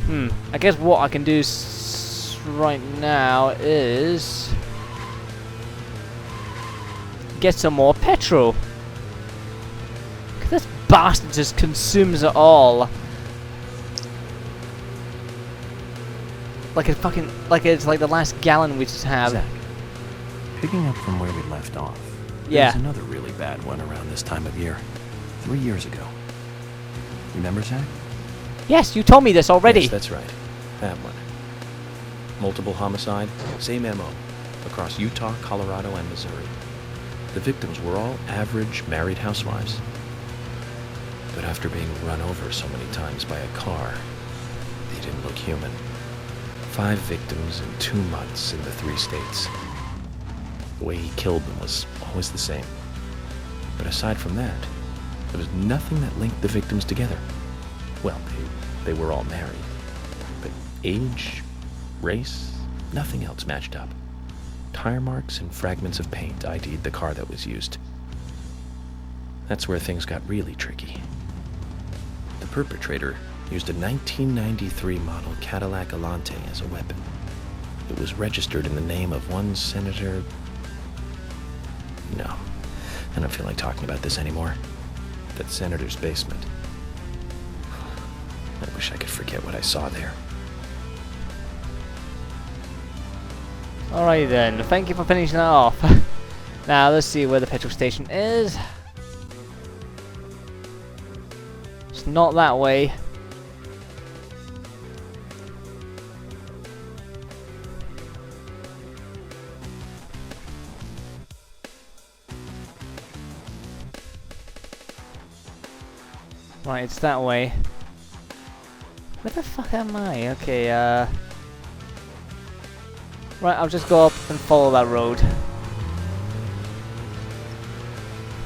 I guess what I can do right now is get some more petrol. 'Cause this bastard just consumes it all. Like it's fucking, like it's like the last gallon we just have. Zach, picking up from where we left off. Yeah. There's another really bad one around this time of year. 3 years ago. Remember, Zach? Yes, you told me this already. Yes, that's right. That one. Multiple homicide, same MO, across Utah, Colorado, and Missouri. The victims were all average married housewives. But after being run over so many times by a car, they didn't look human. 5 victims in 2 months in the 3 states. The way he killed them was always the same. But aside from that, there was nothing that linked the victims together. Well, they were all married. But age, race, nothing else matched up. Tire marks and fragments of paint ID'd the car that was used. That's where things got really tricky. The perpetrator used a 1993 model Cadillac Alante as a weapon. It was registered in the name of one Senator... No, I don't feel like talking about this anymore. That senator's basement. I wish I could forget what I saw there. Alright then, thank you for finishing that off. Now let's see where the petrol station is. It's not that way. Right, it's that way. Where the fuck am I? Okay, right, I'll just go up and follow that road.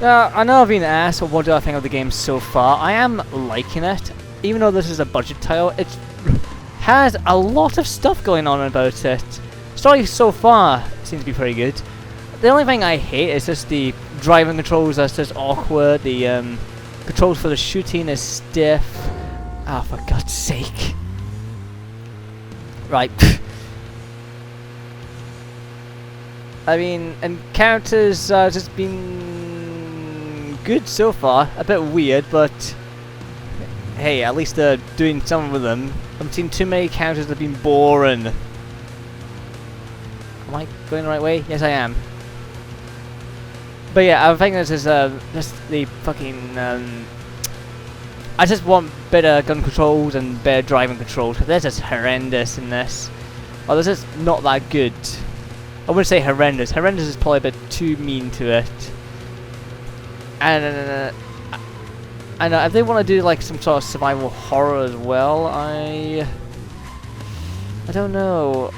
I know I've been asked, well, what do I think of the game so far? I am liking it. Even though this is a budget title, it has a lot of stuff going on about it. Story so far seems to be pretty good. The only thing I hate is just the driving controls that's just awkward. The controls for the shooting is stiff. Ah, for God's sake. Right. I mean, and characters just been good so far. A bit weird, but hey, at least they're doing something with them. I've seen too many characters that have been boring. Am I going the right way? Yes, I am. But yeah, I think this is just the fucking. I just want better gun controls and better driving controls. They're just horrendous in this. Oh, this is not that good. I wouldn't say horrendous. Horrendous is probably a bit too mean to it. And if they want to do like some sort of survival horror as well, I don't know.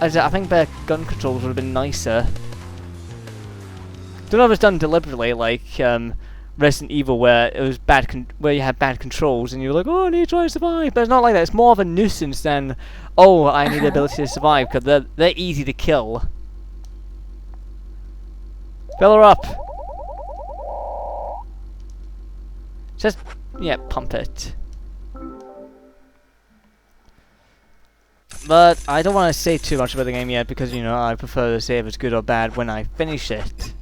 I think better gun controls would have been nicer. Don't know if it's done deliberately, like Resident Evil, where it was where you had bad controls and you're like, oh, I need to try to survive. But it's not like that. It's more of a nuisance than, oh, I need the ability to survive, because they're easy to kill. Fill her up. Just, yeah, pump it. But I don't want to say too much about the game yet, because, you know, I prefer to say if it's good or bad when I finish it.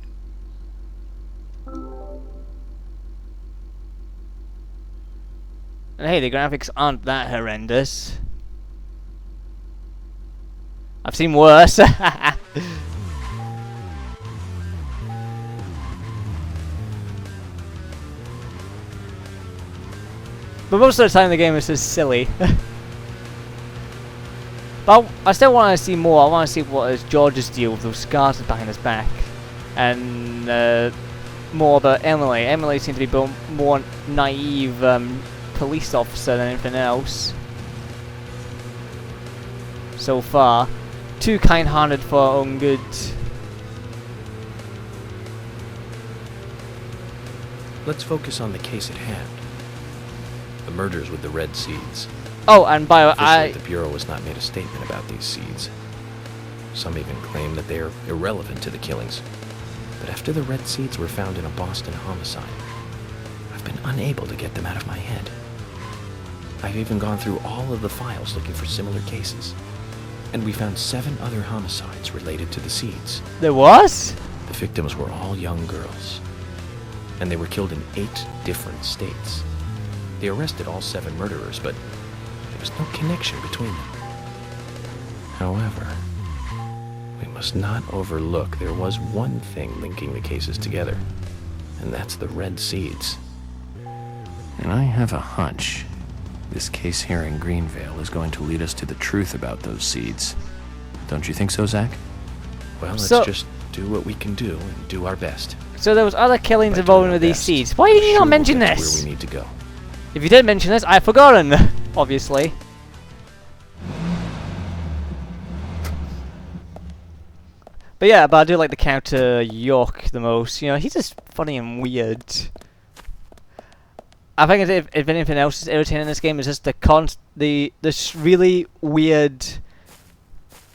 And hey, the graphics aren't that horrendous. I've seen worse. But most of the time the game is just silly. But I still want to see more. I want to see what is George's deal with those scars behind his back. And more about Emily. Emily seems to be more naive police officer than anything else. So far. Too kind-hearted for her own good. Let's focus on the case at hand. The murders with the red seeds. Oh, and by the way, the Bureau has not made a statement about these seeds. Some even claim that they are irrelevant to the killings. But after the red seeds were found in a Boston homicide, I've been unable to get them out of my head. I've even gone through all of the files looking for similar cases. And we found 7 other homicides related to the seeds. There was? The victims were all young girls. And they were killed in 8 different states. They arrested all 7 murderers, but there was no connection between them. However, we must not overlook there was one thing linking the cases together, and that's the red seeds. And I have a hunch this case here in Greenvale is going to lead us to the truth about those seeds. Don't you think so, Zach? Well, let's just do what we can do and do our best. So there was other killings involving with these seeds. Why did you not mention this? Where we need to go. If you didn't mention this, I've forgotten. Obviously. But yeah, but I do like the character York the most. You know, he's just funny and weird. I think if anything else is irritating in this game, it's just this really weird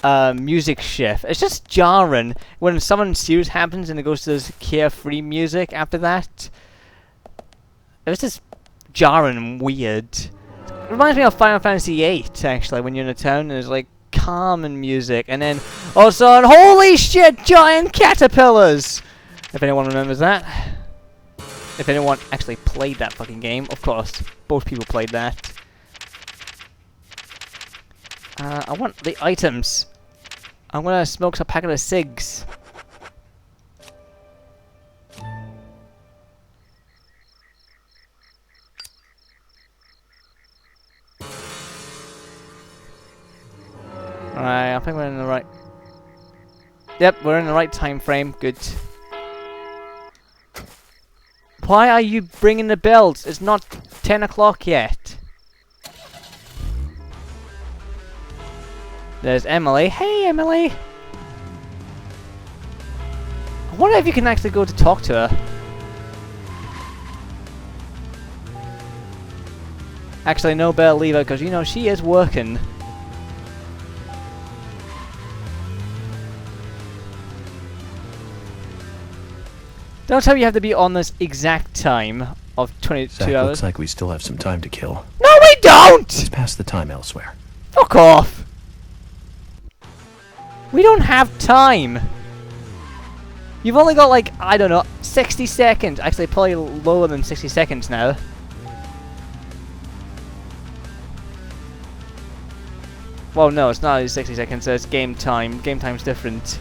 music shift. It's just jarring when something serious happens and it goes to this carefree music after that. It was just jarring and weird. It reminds me of Final Fantasy VIII, actually, when you're in a town and there's like calming music, and then all of a sudden, holy shit, giant caterpillars! If anyone remembers that. If anyone actually played that fucking game, of course, both people played that. I want the items. I'm gonna smoke a packet of cigs. Alright, I think we're in the right... Yep, we're in the right time frame. Good. Why are you bringing the bells? It's not 10 o'clock yet. There's Emily. Hey, Emily! I wonder if you can actually go to talk to her. Actually, no, better leave her, because, you know, she is working. Don't tell me you have to be on this exact time of 22 Zach, hours. looks like we still have some time to kill. No, we don't! Let's pass the time elsewhere. Fuck off! We don't have time! You've only got like, I don't know, 60 seconds. Actually, probably lower than 60 seconds now. Well, no, it's not only 60 seconds, so it's game time. Game time's different.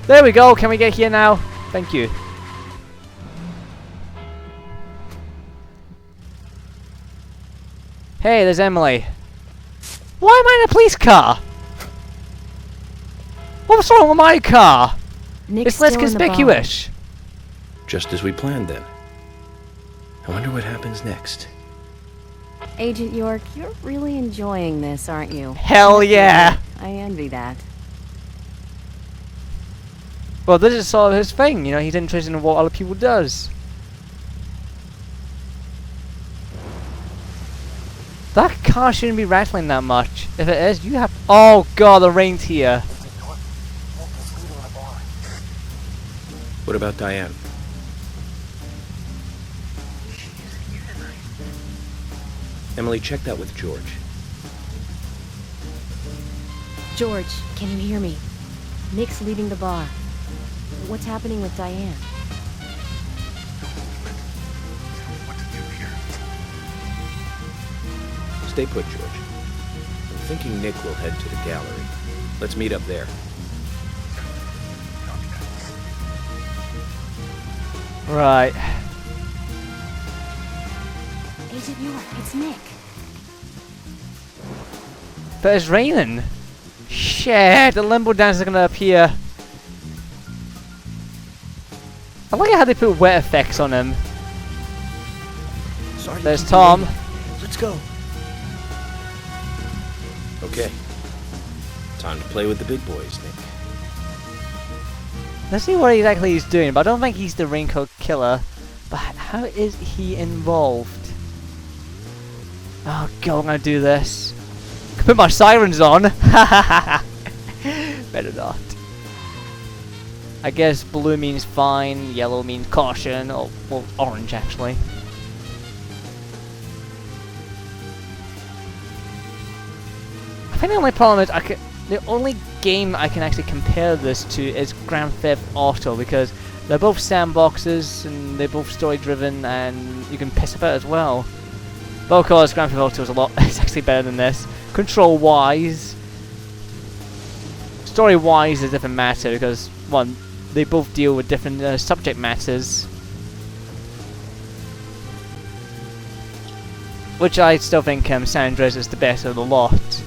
There we go, can we get here now? Thank you. Hey, there's Emily. Why am I in a police car? What's wrong with my car? Nick's It's less still in the conspicuous. Just as we planned, then. I wonder what happens next. bar. Agent York, you're really enjoying this, aren't you? Hell yeah! I envy that. Well, this is sort of his thing, you know, he's interested in what other people does. That car shouldn't be rattling that much. If it is, you have... Oh god, the rain's here. What about Diane? Emily, check that with George. George, can you hear me? Nick's leaving the bar. What's happening with Diane? Stay put, George. I'm thinking Nick will head to the gallery. Let's meet up there. Right. Agent York, it's Nick. But it's raining. Shit, the limbo dance is gonna appear. I like how they put wet effects on him. Sorry. There's Tom. Let's go. Okay. Time to play with the big boys, Nick. Let's see what exactly he's doing, but I don't think he's the raincoat killer. But how is he involved? Oh god, I'm gonna do this. Put my sirens on. Better not. I guess blue means fine, yellow means caution, or well, orange actually. think the only problem is the only game I can actually compare this to is Grand Theft Auto, because they're both sandboxes and they're both story driven and you can piss about as well. But of course Grand Theft Auto is it's actually better than this. Control wise, story wise is a different matter because one, they both deal with different subject matters, which I still think San Andreas is the best of the lot.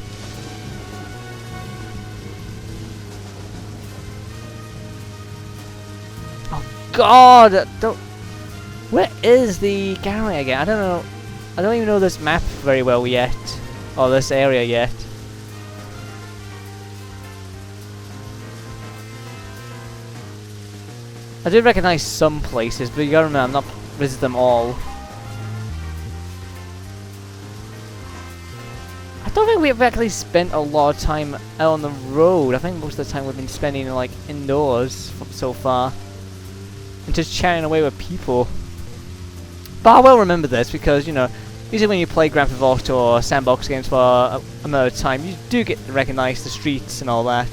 God, where is the gallery again? I don't know. I don't even know this map very well yet, or this area yet. I do recognize some places, but you gotta remember, I'm not visited them all. I don't think we've actually spent a lot of time out on the road. I think most of the time we've been spending like indoors so far. And just chatting away with people. But I will remember this because, you know, usually when you play Grand Theft Auto or sandbox games for a amount of time, you do get to recognize the streets and all that.